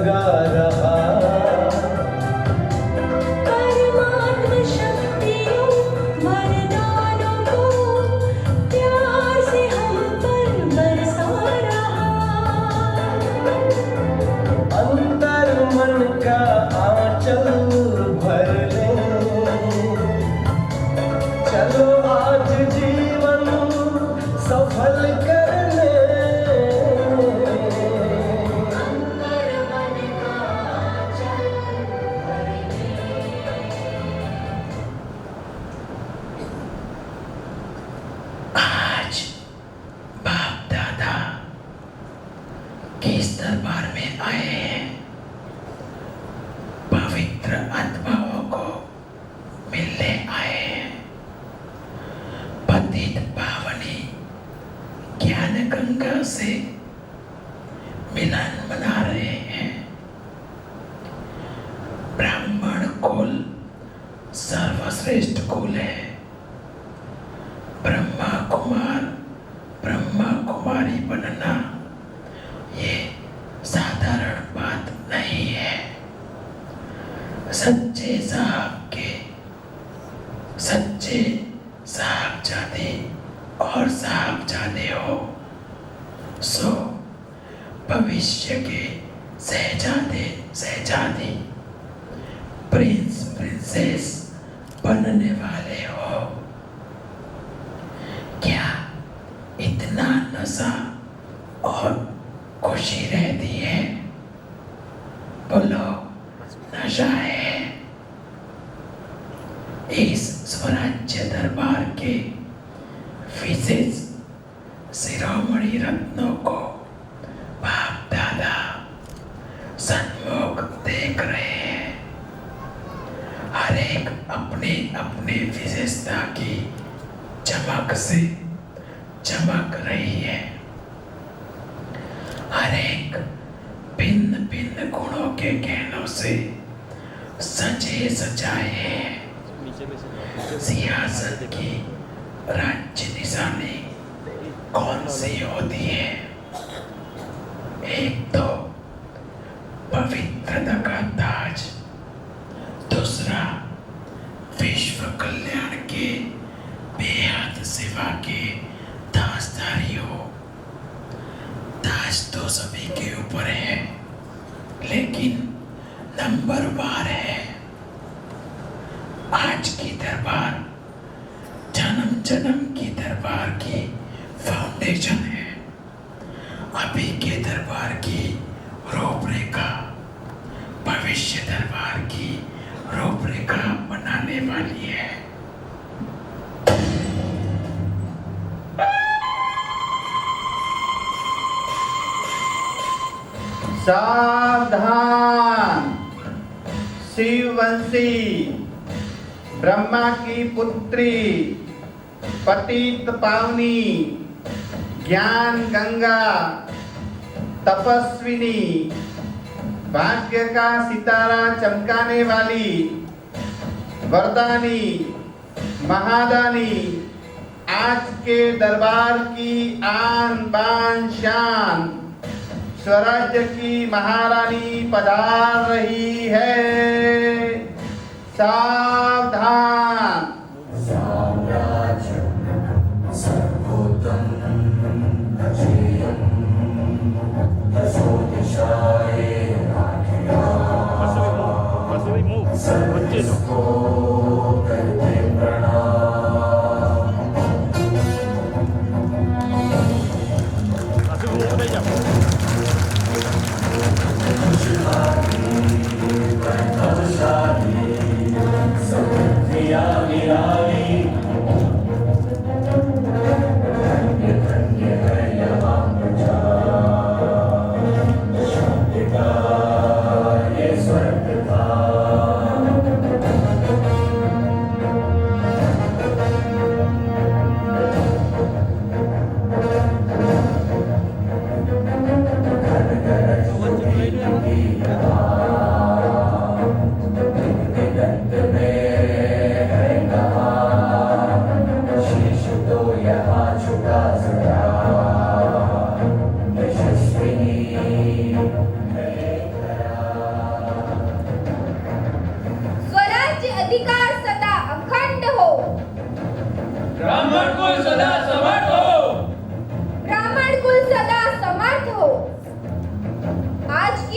जगा रहा। परमात्मा शक्तियों वरदानों को प्यार से हम पर बरसा रहा। अंतर मन का आंचल भर ले, चलो आज जीवन सफल करने। अंतर मन का आंचल भर ले। आज बाप दादा किस दरबार में आए हैं? पवित्र आत्माओं को मिलने आए हैं। पतित पावनी ज्ञान गंगा से मिलन मना रहे हैं। ब्राह्मण कुल सर्वश्रेष्ठ कुल है। ब्रह्मा कुमार ब्रह्मा कुमारी बनना ये साधारण बात नहीं है। सच्चे साहबजादे और साहबजादे हो सो भविष्य के शहजादे शहजादी प्रिंस प्रिंसेस बनने वाले हो। क्या इतना नशा और खुशी रहती है? बोलो, नशा है। इस स्वराज्य दरबार के विशेष शिरोमणि रत्नों को बाप दादा सन्मुख देख रहे हैं। हर एक अपने अपने विशेषता की चमक से चमक रही है। हर एक भिन्न भिन्न गुणों के गहनों से सजे सजाए हैं। सियासत की राज्य निशानी कौन सी होती है? एक तो पवित्रता का ताज, दूसरा विश्व कल्याण के बेहद सेवा के ताजदारी हो। ताज तो सभी के ऊपर है, लेकिन नंबर वार है। आज की दरबार जन्म जन्म की दरबार की फाउंडेशन है। अभी के दरबार की रूपरेखा भविष्य दरबार की रूपरेखा बनाने वाली है। सावधान! शिववंशी ब्रह्मा की पुत्री पतित पावनी ज्ञान गंगा तपस्विनी भाग्य का सितारा चमकाने वाली वरदानी महादानी आज के दरबार की आन बान शान स्वराज्य की महारानी पधार रही है। सावधान!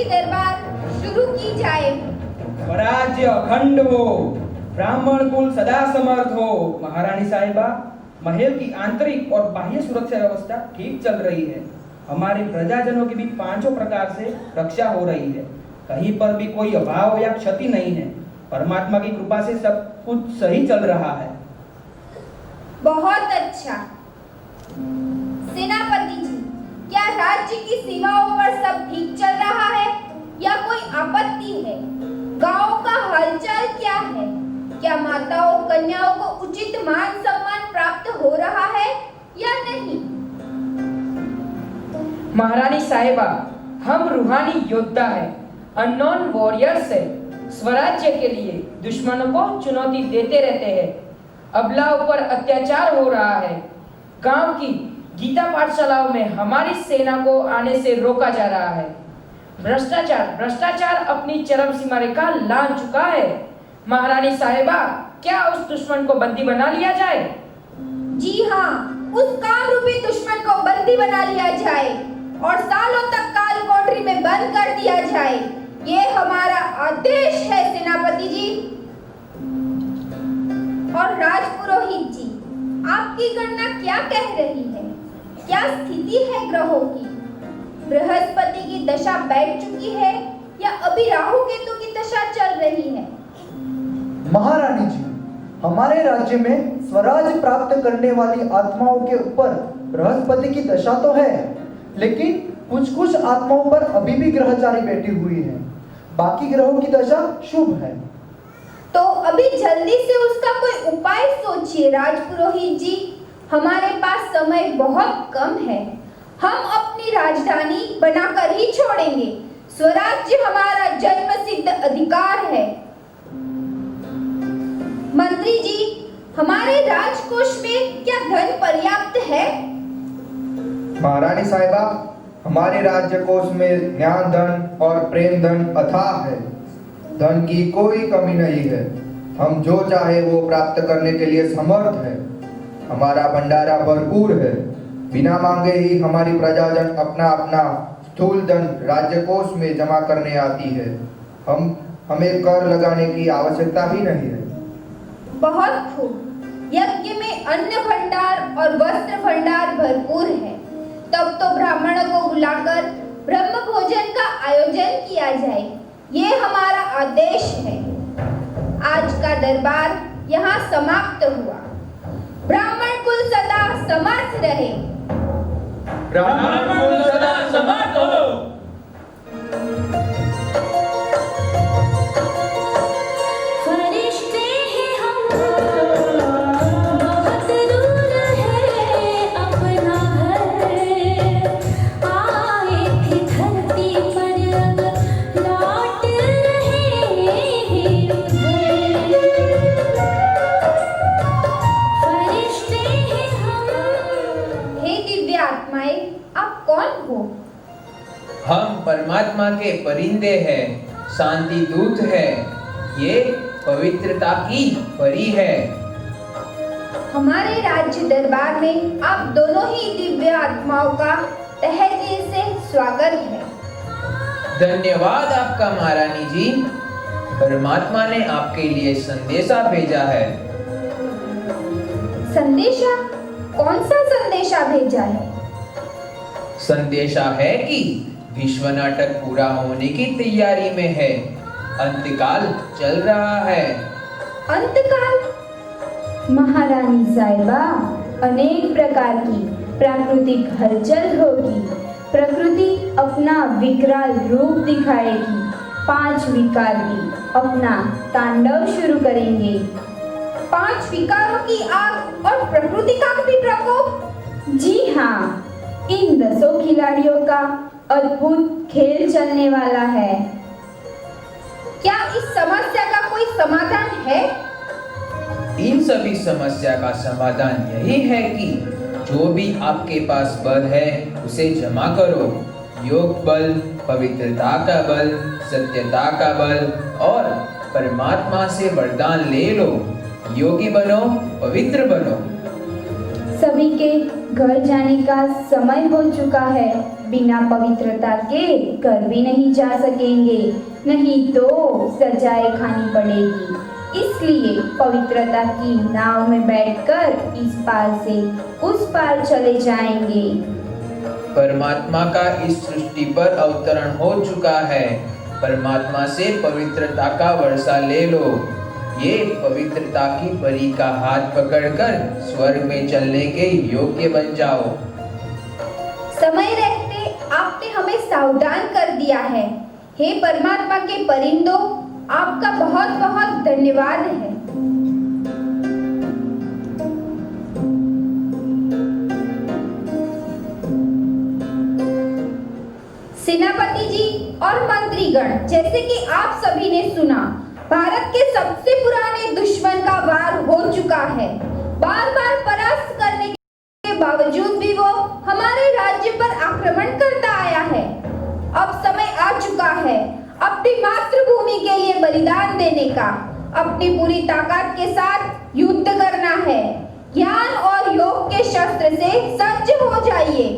दरबार शुरू की जाए। स्वराज्य अखंड हो, ब्राह्मण कुल सदा समर्थ हो। महारानी साहिबा, महल की आंतरिक और बाह्य सुरक्षा व्यवस्था ठीक चल रही है। हमारे प्रजाजनों की भी पांचों प्रकार से रक्षा हो रही है। कहीं पर भी कोई अभाव या क्षति नहीं है। परमात्मा की कृपा से सब कुछ सही चल रहा है। बहुत अच्छा। सेनापति जी, क्या राज्य की सीमाओं पर सब ठीक चल रहा है या कोई आपत्ति है? गांव का हालचाल क्या है? क्या माताओं कन्याओं को उचित मान सम्मान प्राप्त हो रहा है या नहीं? महारानी साहिबा, हम रूहानी योद्धा हैं, अननोन वॉरियर्स हैं। स्वराज्य के लिए दुश्मनों को चुनौती देते रहते हैं। अबलाओं पर अत्याचार हो रहा है। गांव की गीता पाठशालाओं में हमारी सेना को आने से रोका जा रहा है। भ्रष्टाचार अपनी चरम सीमा रेखा लांघ चुका है। महारानी साहिबा, क्या उस दुश्मन को बंदी बना लिया जाए? जी हाँ, उस काम रूपी दुश्मन को बंदी बना लिया जाए और सालों तक काल कोठरी में बंद कर दिया जाए। ये हमारा आदेश है सेनापति जी। और राजपुरोहित जी, आपकी गणना क्या कह रही है? क्या स्थिति है ग्रहों की? बृहस्पति की दशा बैठ चुकी है या अभी राहु केतु की दशा चल रही है? महारानी जी, हमारे राज्य में स्वराज प्राप्त करने वाली आत्माओं के ऊपर बृहस्पति की दशा तो है, लेकिन कुछ आत्माओं पर अभी भी ग्रहचारी बैठी हुई है। बाकी ग्रहों की दशा शुभ है। तो अभी जल्दी से उसका कोई उपाय सोचिए राजपुरोहित जी। हमारे पास समय बहुत कम है। हम अपनी राजधानी बनाकर ही छोड़ेंगे। स्वराज्य हमारा जन्मसिद्ध अधिकार है। मंत्री जी, हमारे राजकोष में क्या धन पर्याप्त है? महारानी साहिबा, हमारे राज्य कोष में ज्ञान धन और प्रेम धन अथाह है। धन की कोई कमी नहीं है। हम जो चाहे वो प्राप्त करने के लिए समर्थ है। हमारा भंडारा भरपूर है। बिना मांगे ही हमारी प्रजाजन अपना अपना स्थूल धन राज्य कोष में जमा करने आती है। हमें कर लगाने की आवश्यकता ही नहीं है। बहुत खूब। यज्ञ में अन्न भंडार और वस्त्र भंडार भरपूर है। तब तो ब्राह्मणों को बुलाकर ब्रह्म भोजन का आयोजन किया जाए। ये हमारा आदेश है। आज का दरबार यहाँ समाप्त हुआ। ब्राह्मण कुल सदा समर्थ रहे। ब्राह्मण कुल सदा समर्थ हो। हम परमात्मा के परिंदे हैं, शांति दूत है। ये पवित्रता की परी है। हमारे राज्य दरबार में आप दोनों ही दिव्य आत्माओं का तहे दिल से स्वागत है। धन्यवाद आपका महारानी जी। परमात्मा ने आपके लिए संदेशा भेजा है। संदेशा? कौन सा संदेशा भेजा है? संदेशा है कि विश्व नाटक पूरा होने की तैयारी में है। अंतकाल चल रहा है। अंतकाल? महारानी साहिबा, अनेक प्रकार की प्राकृतिक हलचल होगी। प्रकृति अपना विकराल रूप दिखाएगी। 5 विकार भी अपना तांडव शुरू करेंगे। 5 विकारों की आग और प्रकृति का भी प्रकोप? जी हाँ, इन 10 खिलाड़ियों का अद्भुत खेल चलने वाला है। क्या इस समस्या का कोई समाधान है? इन सभी समस्या का समाधान यही है कि जो भी आपके पास बल है उसे जमा करो। योग बल, पवित्रता का बल, सत्यता का बल और परमात्मा से वरदान ले लो। योगी बनो, पवित्र बनो। सभी के घर जाने का समय हो चुका है। बिना पवित्रता के घर भी नहीं जा सकेंगे, नहीं तो सजाएं खानी पड़ेगी। इसलिए पवित्रता की नाव में बैठकर इस पार से उस पार चले जाएंगे। परमात्मा का इस सृष्टि पर अवतरण हो चुका है। परमात्मा से पवित्रता का वर्षा ले लो। ये पवित्रता की परी का हाथ पकड़कर स्वर्ग में चलने के योग्य बन जाओ। समय रहते आपने हमें सावधान कर दिया है। हे परमात्मा के परिंदों, आपका बहुत बहुत धन्यवाद है। सेनापति जी और मंत्रीगण, जैसे कि आप सभी ने सुना, भारत के सबसे पुराने दुश्मन का वार हो चुका है। बार बार परास्त करने के बावजूद भी वो हमारे राज्य पर आक्रमण करता आया है। अब समय आ चुका है अपनी मातृभूमि के लिए बलिदान देने का। अपनी पूरी ताकत के साथ युद्ध करना है। ज्ञान और योग के शस्त्र से सज्ज हो जाइए।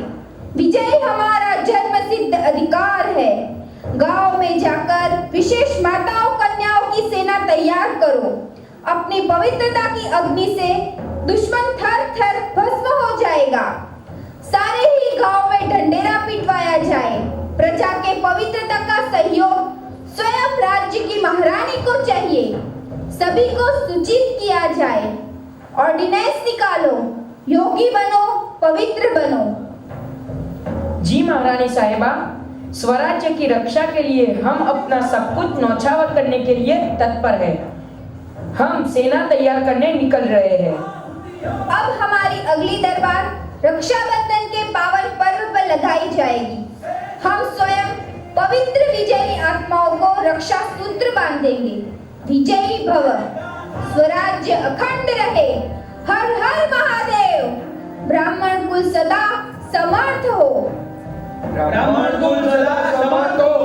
विजय हमारा जन्मसिद्ध अधिकार है। गांव में जाकर विशेष माताओं कन्याओं की सेना तैयार करो। अपनी पवित्रता की अग्नि से दुश्मन थर थर भस्म हो जाएगा। सारे ही गांव में ढंढेरा पिटवाया जाए। प्रजा के पवित्रता का सहयोग स्वयं राज्य की महारानी को चाहिए। सभी को सूचित किया जाए। ऑर्डिनेंस निकालो। योगी बनो, पवित्र बनो। जी महारानी साहिबा, स्वराज्य की रक्षा के लिए हम अपना सब कुछ न्यौछावर करने के लिए तत्पर हैं। हम सेना तैयार करने निकल रहे हैं। अब हमारी अगली दरबार रक्षाबंधन के पावन पर्व पर लगाई जाएगी। हम स्वयं पवित्र विजयी आत्माओं को रक्षा सूत्र बांधेंगे। विजयी भव। स्वराज्य अखंड रहे। हर हर महादेव। ब्राह्मण कुल सदा समर्थ हो। ब्राह्मण कुल सदा समर्थ हो।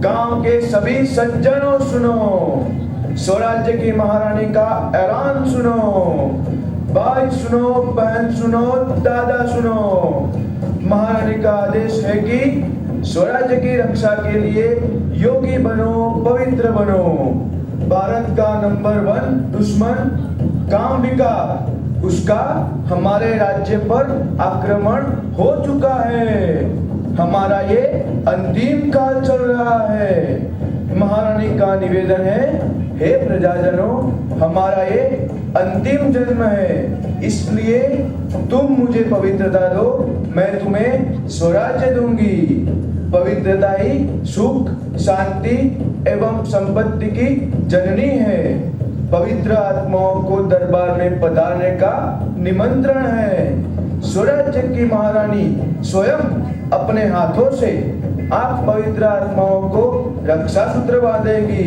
गांव के सभी सज्जनों सुनो। स्वराज्य की महारानी का ऐलान सुनो। भाई सुनो, बहन सुनो, दादा सुनो। महारानी का आदेश है कि स्वराज्य की रक्षा के लिए योगी बनो, पवित्र बनो। भारत का नंबर 1 दुश्मन काम विकार, उसका हमारे राज्य पर आक्रमण हो चुका है। हमारा ये अंतिम काल चल रहा है। महारानी का निवेदन है, हे प्रजाजनों, हमारा ये अंतिम जन्म है, इसलिए तुम मुझे पवित्रता दो, मैं तुम्हें स्वराज्य दूंगी। पवित्रता ही सुख, शांति एवं संपत्ति की जननी है। पवित्र आत्माओं को दरबार में पधारने का निमंत्रण है। स्वराज्य की महारानी स्वयं अपने हाथों से आप पवित्र आत्माओं को रक्षा सूत्र बांधेगी।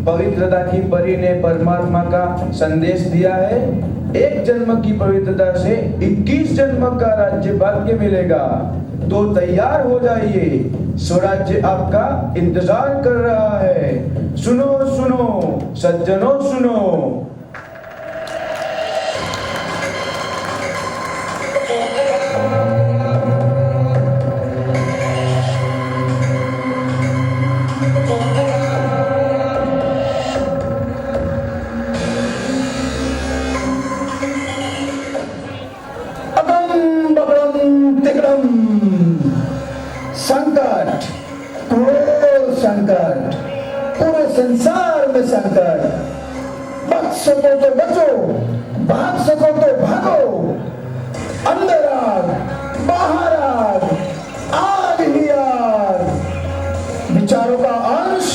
पवित्रता की परी ने परमात्मा का संदेश दिया है, एक जन्म की पवित्रता से 21 जन्म का राज्य भाग्य मिलेगा। तो तैयार हो जाइए, स्वराज्य आपका इंतजार कर रहा है। सुनो सुनो सज्जनों सुनो। संकट, क्रोध संकट, पूरे संसार में संकट। बच सको तो बचो, भाग सको तो भागो। अंदर आग, बाहर आग, आग ही आग। विचारों का अंश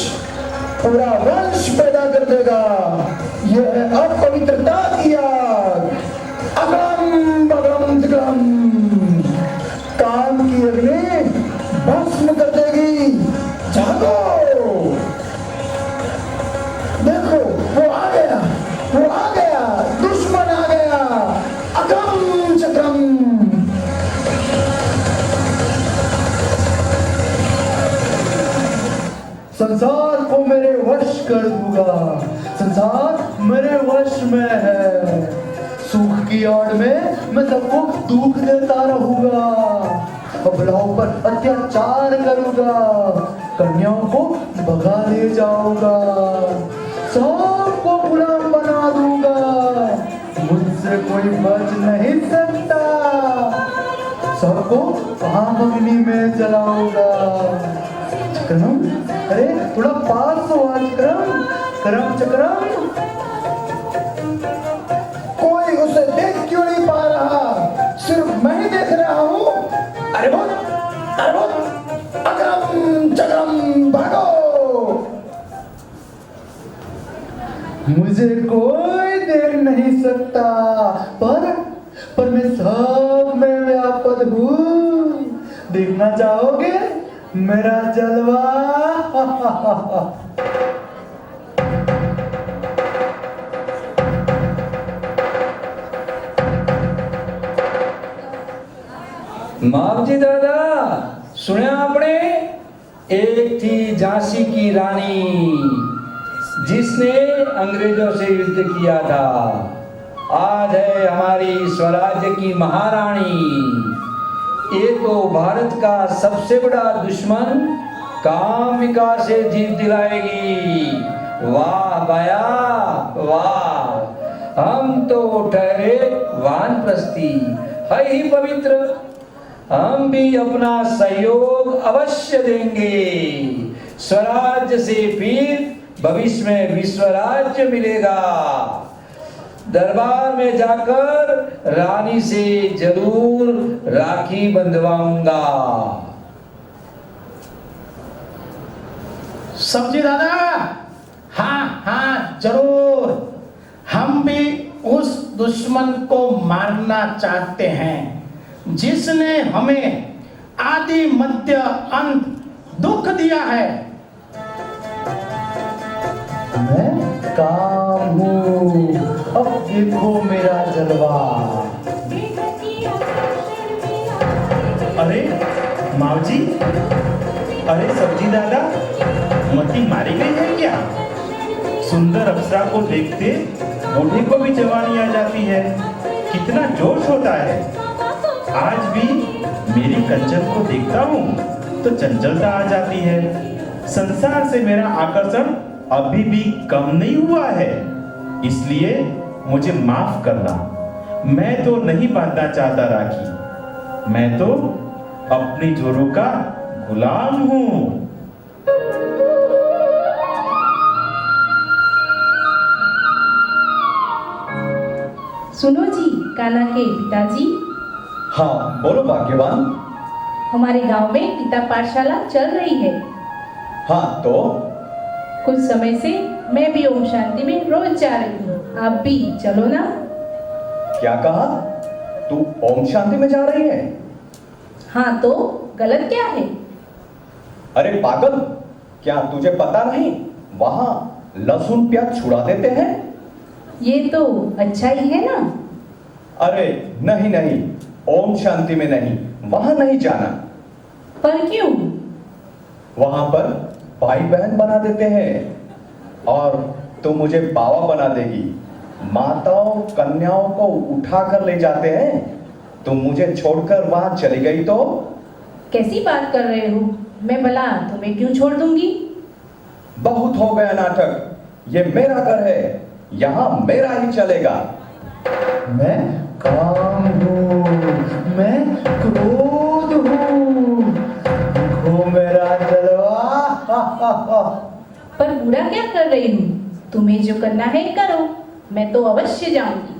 पूरा वंश पैदा कर देगा। यह है अपवित्रता की आग। अगम बगम दिगम, काम की अग्नि भस्म कर देगी। जागो, देखो वो आ गया, वो आ गया, दुश्मन आ गया। अगम चक्रम। संसार को मेरे वश कर दूंगा। संसार मेरे वश में है। सुख की आड़ में मैं सबको दुख देता रहूंगा। अबलाओं पर अत्याचार करूंगा। कन्याओं को भगा ले जाऊंगा। सबको गुलाम बना दूंगा। मुझसे कोई बच नहीं सकता। सबको आग अग्नि में जलाऊंगा। चक्रम, अरे थोड़ा पास हो आज। चक्रम, करम चक्रम। कोई उसे देख क्यों नहीं पा रहा? सिर्फ मैं ही देख रहा हूँ। अरे बोल, अरे बोल, अकरम चक्रम भागो। मुझे कोई देख नहीं सकता, पर मैं सब में व्यापक हूँ। देखना चाहोगे मेरा जलवा? मावजी दादा, सुना आपने? एक थी झांसी की रानी जिसने अंग्रेजों से युद्ध किया था। आज है हमारी स्वराज्य की महारानी। ये तो भारत का सबसे बड़ा दुश्मन कामिका से जीत दिलाएगी। वाह भया वाह। हम तो ठहरे वानप्रस्थी, है ही पवित्र। हम भी अपना सहयोग अवश्य देंगे। स्वराज्य से फिर भविष्य में विश्व राज्य मिलेगा। दरबार में जाकर रानी से जरूर राखी बंधवाऊंगा। सब्जी दादा, हाँ हाँ जरूर। हम भी उस दुश्मन को मारना चाहते हैं जिसने हमें आदि मध्य अंत दुख दिया है। मैं काम हूँ, अब देखो मेरा जलवा। अरे मावजी, अरे सब्जी दादा, मती मारी गई है क्या? सुंदर अप्सरा को देखते बूढ़े को भी जवानी आ जाती है। कितना जोश होता है। आज भी मेरी कंचन को देखता हूँ तो चंचलता आ जाती है। संसार से मेरा आकर्षण अभी भी कम नहीं हुआ है, इसलिए मुझे माफ करना। मैं तो नहीं बांधना चाहता राखी। मैं तो अपनी जोरू का गुलाम हूँ। सुनो जी, कान्हा के पिताजी। हाँ बोलो भाग्यवान। हमारे गांव में पिता पाठशाला चल रही है। हाँ तो कुछ समय से मैं भी ओम शांति में रोज जा रही हूँ। आप भी चलो ना। क्या कहा? तू ओम शांति में जा रही है? हाँ तो गलत क्या है? अरे पागल, क्या तुझे पता नहीं? वहां लहसुन प्याज छुड़ा देते हैं। ये तो अच्छा ही है ना। अरे नहीं नहीं, ओम शांति में नहीं, वहां नहीं जाना। पर क्यों? वहां पर भाई बहन बना देते हैं और तो मुझे बाबा बना देगी। माताओं कन्याओं को उठा कर ले जाते हैं, तुम मुझे छोड़कर वहां चली गई तो? कैसी बात कर रहे हो? मैं भला तुम्हें क्यों छोड़ दूंगी? बहुत हो गया नाटक, ये मेरा घर है, यहाँ मेरा ही चलेगा। मैं काम हूँ, मैं क्रोध हूँ, देखो मेरा जलवा। पर बुरा क्या कर रही हूँ? तुम्हें जो करना है करो, मैं तो अवश्य जाऊंगी।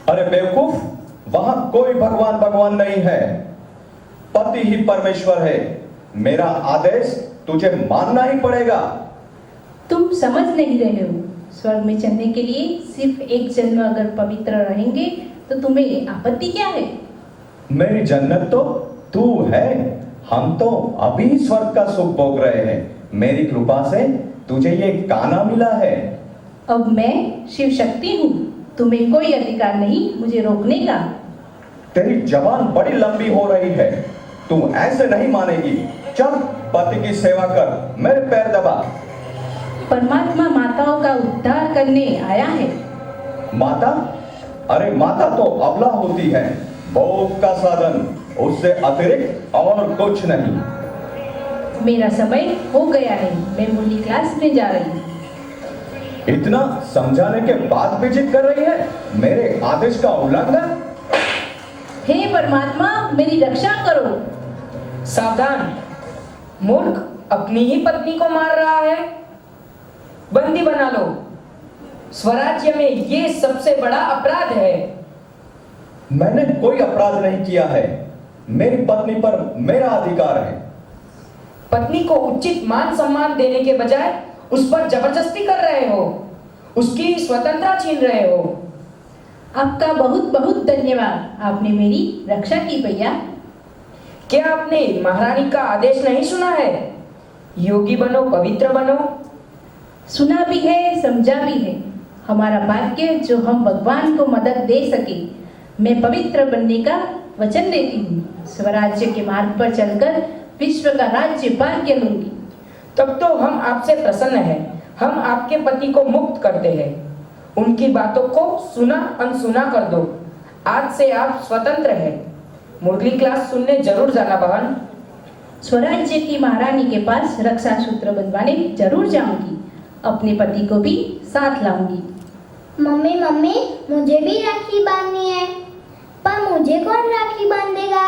अरे बेवकूफ, वहां कोई भगवान भगवान नहीं है, पति ही परमेश्वर है। मेरा आदेश तुझे मानना ही पड़ेगा। तुम समझ नहीं रहे हो, स्वर्ग में चलने के लिए सिर्फ एक जन्म अगर पवित्र रहेंगे तो तुम्हें आपत्ति क्या है? मेरी जन्नत तो तू है, हम तो अभी स्वर्ग का सुख भोग रहे हैं। मेरी कृपा से तुझे ये काना मिला है। अब मैं शिव शक्ति हूँ, तुम्हें कोई अधिकार नहीं मुझे रोकने का। तेरी जबान बड़ी लंबी हो रही है, तू ऐसे नहीं मानेगी। चल पति की सेवा कर, मेरे पैर दबा। परमात्मा माताओं का उद्धार करने आया है। माता? अरे माता तो अबला होती है, भोग का साधन, उससे अतिरिक्त और कुछ नहीं। मेरा समय हो गया है, मैं मुरली क्लास में जा रही हूँ। इतना समझाने के बाद भी जिद कर रही है, मेरे आदेश का उल्लंघन। हे परमात्मा, मेरी रक्षा करो। सावधान, मूर्ख अपनी ही पत्नी को मार रहा है। बंदी बना लो। स्वराज्य में ये सबसे बड़ा अपराध है। मैंने कोई अपराध नहीं किया है, मेरी पत्नी पर मेरा अधिकार है। पत्नी को उचित मान सम्मान देने के बजाय उस पर जबरदस्ती कर रहे हो, उसकी स्वतंत्रता छीन रहे हो। आपका बहुत बहुत धन्यवाद, आपने मेरी रक्षा की भैया। क्या आपने महारानी का आदेश नहीं सुना है? योगी बनो, पवित्र बनो। सुना भी है, समझा भी है। हमारा भाग्य जो हम भगवान को मदद दे सके। मैं पवित्र बनने का वचन देती हूँ, स्वराज्य के मार्ग पर चलकर विश्व का राज्य भाग्य लूंगी। तब तो हम आपसे प्रसन्न हैं। हम आपके पति को मुक्त करते हैं। उनकी बातों को सुना अनसुना कर दो। आज से आप स्वतंत्र हैं। मुरली क्लास सुनने जरूर जाना बहन। स्वराज्य की महारानी के पास रक्षा सूत्र बंधवाने जरूर जाऊंगी। अपने पति को भी साथ लाऊंगी। मम्मी मम्मी, मुझे भी राखी बांधनी है, पर मुझे कौन राखी बांधेगा?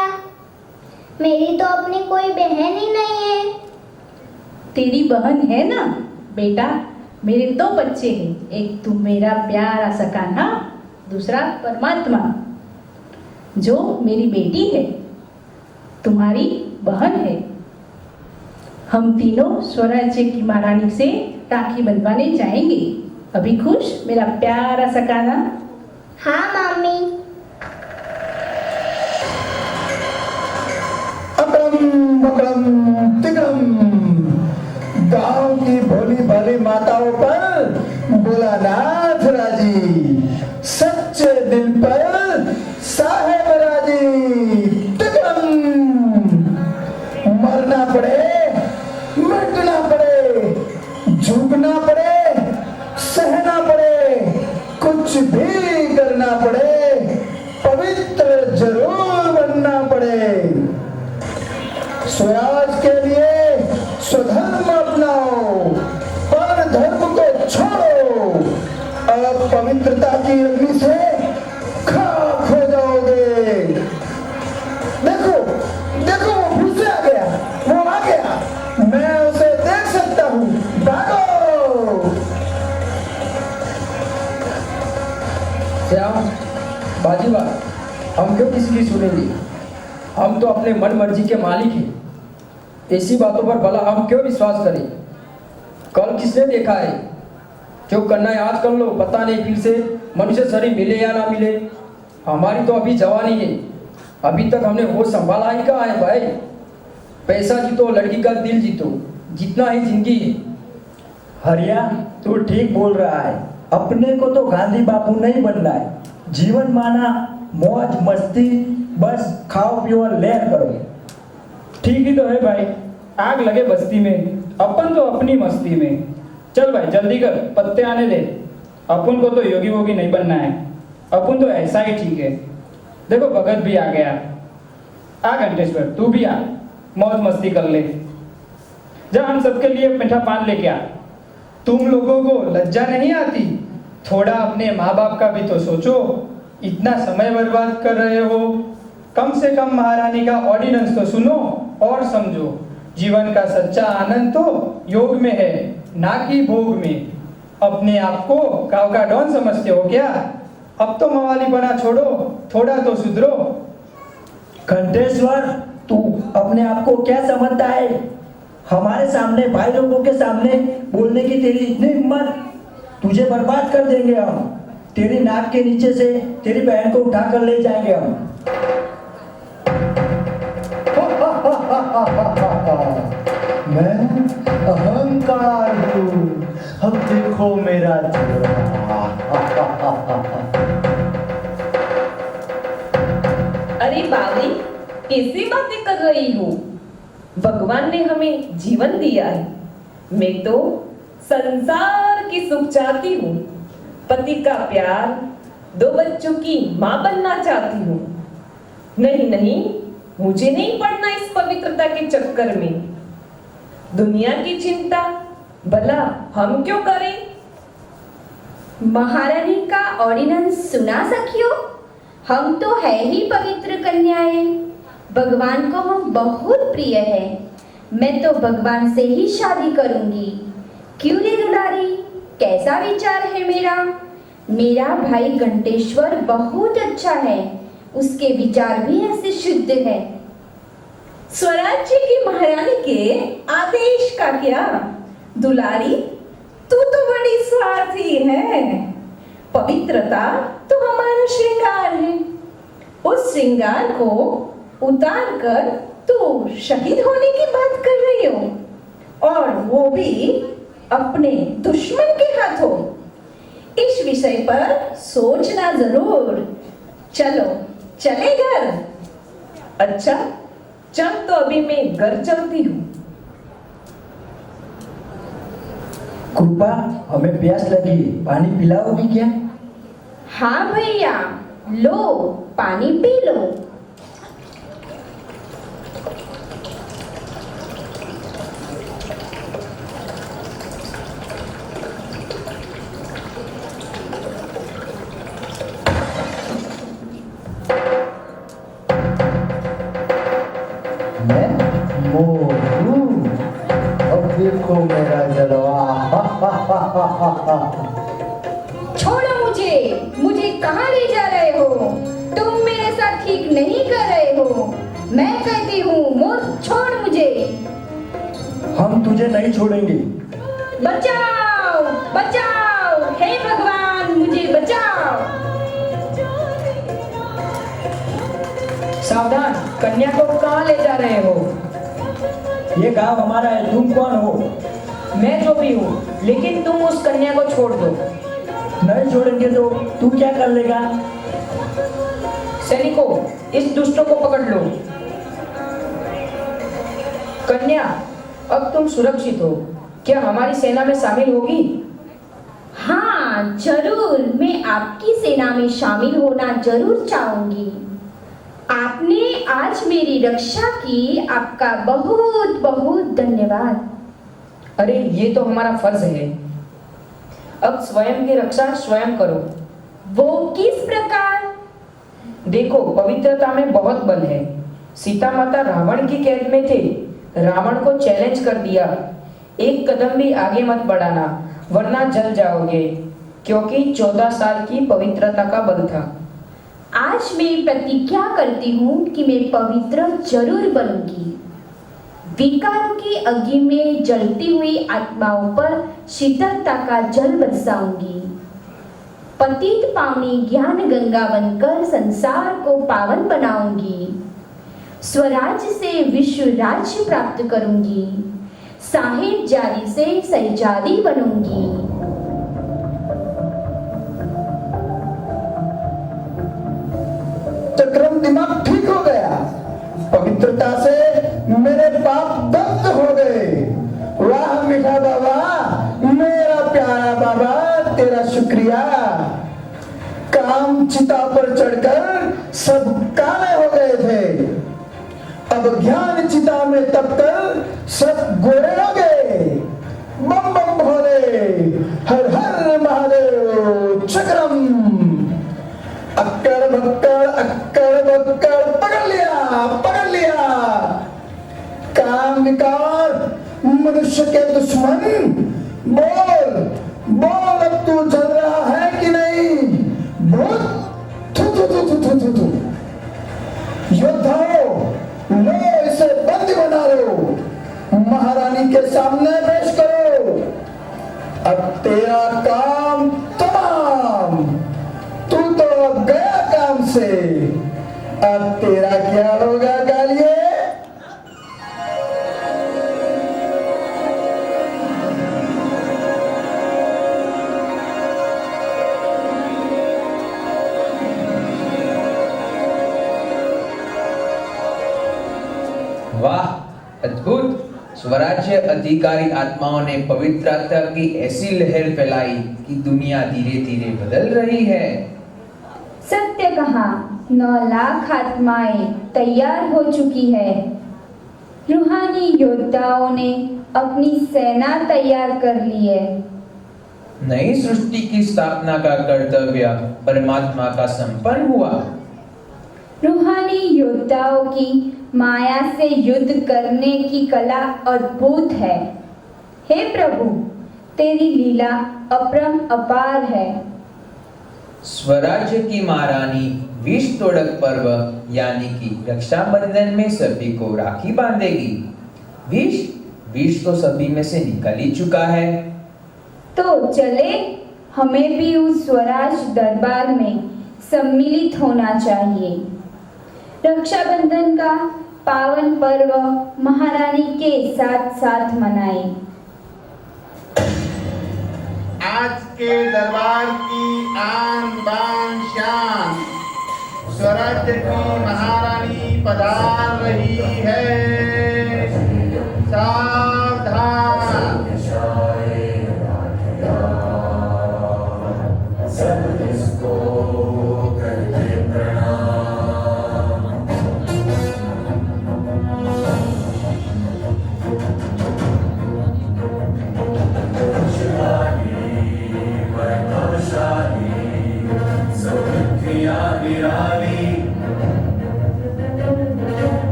मेरी तो अपनी कोई बहन ही नहीं है। तेरी बहन है ना बेटा, मेरे दो बच्चे हैं, एक तू मेरा प्यारा सा कान्हा, दूसरा परमात्मा जो मेरी बेटी है, तुम्हारी बहन है। हम तीनों स्वराज्य की महारानी से राखी बंधवाने जाएंगे। अभी खुश मेरा प्यारा सा कान्हा? हाँ मम्मी। अकड़म बकड़म तिकड़म, गांव की भोली भाली माताओं पर भोलानाथ राजी, सच्चे दिल पर साहेब राजी। तिकड़म, मरना पड़े, मिटना पड़े, झुकना पड़े, सहना पड़े, कुछ भी करना पड़े, पवित्र जरूर बनना पड़े। स्वराज के लिए स्वधर्म अपनाओ, पर धर्म को छोड़ो। अब पवित्रता की अग्नि से खाक हो जाओगे। देखो देखो, वो फिर से आ गया, वो आ गया, मैं उसे देख सकता हूँ। भागो। श्याम, बाजीवा, हम क्यों किसी की सुनेंगे? हम तो अपने मन मर्जी के मालिक हैं। ऐसी बातों पर भला हम क्यों विश्वास करें? कल किसने देखा है? जो करना है आज कर लो, पता नहीं फिर से मनुष्य शरीर मिले या ना मिले। हमारी तो अभी जवानी है, अभी तक हमने होश संभाला ही कहाँ है भाई। पैसा जीतो, लड़की का दिल जीतो, जितना ही जिंदगी है। हरिया, तू ठीक बोल रहा है। अपने को तो गांधी बापू नहीं बनना है। जीवन माना मौज मस्ती, बस खाओ पियो और लहर करो। ठीक ही तो है भाई, आग लगे बस्ती में, अपन तो अपनी मस्ती में। चल भाई जल्दी कर, पत्ते आने दे। अपन को तो योगी वोगी नहीं बनना है, अपन तो ऐसा ही ठीक है। देखो भगत भी आ गया। आ घंटेश्वर, तू भी आ, मौज मस्ती कर ले। जा हम सबके लिए मीठा पान लेके आ। तुम लोगों को लज्जा नहीं आती? थोड़ा अपने माँ बाप का भी तो सोचो। इतना समय बर्बाद कर रहे हो, कम से कम महारानी का ऑर्डिनेंस तो सुनो और समझो। जीवन का सच्चा आनंद तो योग में है, ना कि भोग में। अपने आप को गाँव का डॉन समझते हो क्या? अब तो मवालीपना छोड़ो, थोड़ा तो सुधरो। घंटेश्वर, तू अपने आप को क्या समझता है? हमारे सामने, भाई लोगों के सामने बोलने की तेरी इतनी हिम्मत? तुझे बर्बाद कर देंगे हम। तेरी नाक के नीचे से तेरी बहन को उठा कर ले जाएंगे हम। मैं अहंकार हूँ, अब देखो मेरा अरे बावली, कैसी बातें कर रही हो? भगवान ने हमें जीवन दिया है। मैं तो संसार की सुख चाहती हूँ, पति का प्यार, 2 बच्चों की माँ बनना चाहती हूँ। नहीं नहीं, मुझे नहीं पड़ना इस पवित्रता के चक्कर में। दुनिया की चिंता भला हम क्यों करें? महारानी का ऑर्डिनेंस सुना सखियो? हम तो है ही पवित्र कन्याएं। भगवान को हम बहुत प्रिय है। मैं तो भगवान से ही शादी करूंगी। क्यों रे दुलारी, कैसा विचार है मेरा? मेरा भाई घंटेश्वर बहुत अच्छा है, उसके विचार भी ऐसे शुद्ध है। स्वराज्य की महारानी के आदेश का क्या? दुलारी, तू तो बड़ी स्वार्थी है। पवित्रता तो हमारा श्रृंगार है। उस श्रृंगार को उतार कर तू शहीद होने की बात कर रही हो, और वो भी अपने दुश्मन के हाथों। इस विषय पर सोचना जरूर। चलो चले घर। अच्छा चल, तो अभी मैं घर चलती हूँ। कृपा, हमें प्यास लगी, पानी पिलाओगी क्या? हाँ भैया, लो पानी पी लो। मैं मोर हूँ, अब देखो मेरा जलवा। छोड़ो मुझे, मुझे कहाँ ले जा रहे हो? तुम मेरे साथ ठीक नहीं कर रहे हो। मैं कहती हूँ मोर, छोड़ मुझे। हम तुझे नहीं छोड़ेंगे। बचाओ बचाओ, हे भगवान मुझे बचाओ। सावधान, कन्या को कहाँ ले जा रहे हो? ये गांव हमारा है, तुम कौन हो? मैं जो भी हूँ, लेकिन तुम उस कन्या को छोड़ दो। नहीं छोड़ेंगे तो तू क्या कर लेगा? सैनिकों, इस दुष्टों को पकड़ लो। कन्या, अब तुम सुरक्षित हो। क्या हमारी सेना में शामिल होगी? हाँ जरूर, मैं आपकी सेना में शामिल होना जरूर चाहूंगी। आपने आज मेरी रक्षा की, आपका बहुत बहुत धन्यवाद। अरे ये तो हमारा फर्ज है। अब स्वयं की रक्षा स्वयं करो। वो किस प्रकार? देखो, पवित्रता में बहुत बल है। सीता माता रावण की कैद में थे। रावण को चैलेंज कर दिया, एक कदम भी आगे मत बढ़ाना वरना जल जाओगे, क्योंकि 14 साल की पवित्रता का बल था। आज मैं प्रतिज्ञा करती हूँ कि मैं पवित्र जरूर बनूंगी। विकारों की अग्नि में जलती हुई आत्माओं पर शीतलता का जल बरसाऊंगी। पतित पावनी ज्ञान गंगा बनकर संसार को पावन बनाऊंगी। स्वराज्य से विश्व राज्य प्राप्त करूंगी। साहिब जारी से सैजादी बनूंगी। चक्रम दिमाग ठीक हो गया, पवित्रता से मेरे पाप दग्ध हो गए। वाह मीठा बाबा, मेरा प्यारा बाबा, तेरा शुक्रिया। काम चिता पर चढ़कर सब काले हो गए थे, अब ज्ञान चिता में तपकर सब गोरे हो गए। बम बम भोले, हर हर महादेव। चक्रम अक्कड़ बक्कड़ पकड़ लिया। काम विकार मनुष्य के दुश्मन, बोल अब तू जल रहा है कि नहीं? बोल। थू। योद्धाओं, लो इसे बंदी बना लो, महारानी के सामने पेश करो। अब तेरा काम तमाम। तू तो गया काम से, अब तेरा क्या होगा गालिए? वाह, अद्भुत! स्वराज्य अधिकारी आत्माओं ने पवित्रता की ऐसी लहर फैलाई कि दुनिया धीरे धीरे बदल रही है। सत्य कहा, 9 लाख आत्माएं तैयार हो चुकी है। रूहानी योद्धाओं ने अपनी सेना तैयार कर ली है। नई सृष्टि की स्थापना का कर्तव्य परमात्मा का संपन्न हुआ। रूहानी योद्धाओं की माया से युद्ध करने की कला अद्भुत है। हे प्रभु, तेरी लीला अपरम अपार है। स्वराज्य की महारानी विष तोड़क पर्व यानी कि रक्षाबंधन में सभी को राखी बांधेगी। विष तो सभी में से निकल ही चुका है। तो चले, हमें भी उस स्वराज दरबार में सम्मिलित होना चाहिए। रक्षाबंधन का पावन पर्व महारानी के साथ साथ मनाएं। आज के दरबार की आन बान शान, स्वराज्य की महारानी पधार रही है। सावधान।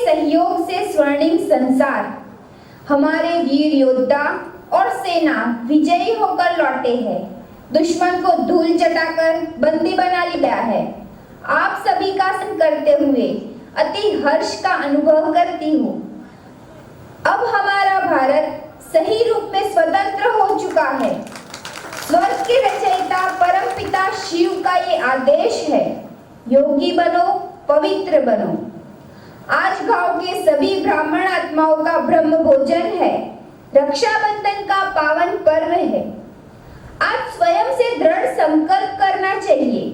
सहयोग से स्वर्णिम संसार, हमारे वीर योद्धा और सेना विजयी होकर लौटे हैं। दुश्मन को धूल चटाकर बंदी बना लिया है। आप सभी का संग करते हुए अति हर्ष का अनुभव करती हूँ। अब हमारा भारत सही रूप में स्वतंत्र हो चुका है। स्वर्ग के रचयिता परम पिता शिव का ये आदेश है, योगी बनो, पवित्र बनो। आज गांव के सभी ब्राह्मण आत्माओं का ब्रह्म भोजन है। रक्षाबंधन का पावन पर्व है। आज स्वयं से दृढ़ संकल्प करना चाहिए।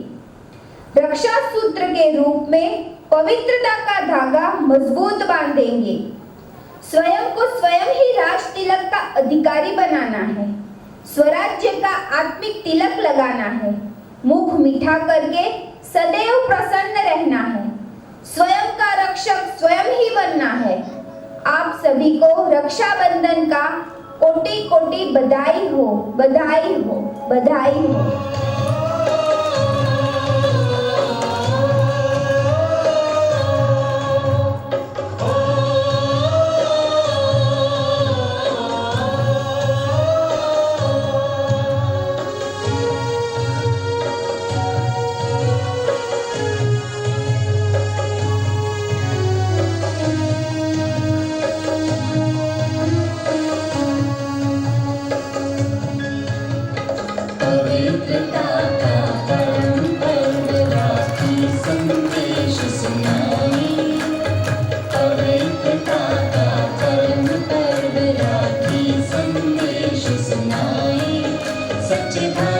रक्षा सूत्र के रूप में पवित्रता का धागा मजबूत बांधेंगे। स्वयं को स्वयं ही राज तिलक का अधिकारी बनाना है। स्वराज्य का आत्मिक तिलक लगाना है। मुख मीठा करके सदैव प्रसन्न रहना है। स्वयं का रक्षक स्वयं ही बनना है। आप सभी को रक्षाबंधन का कोटि कोटि बधाई हो, बधाई हो, बधाई हो। सच्चे धर्म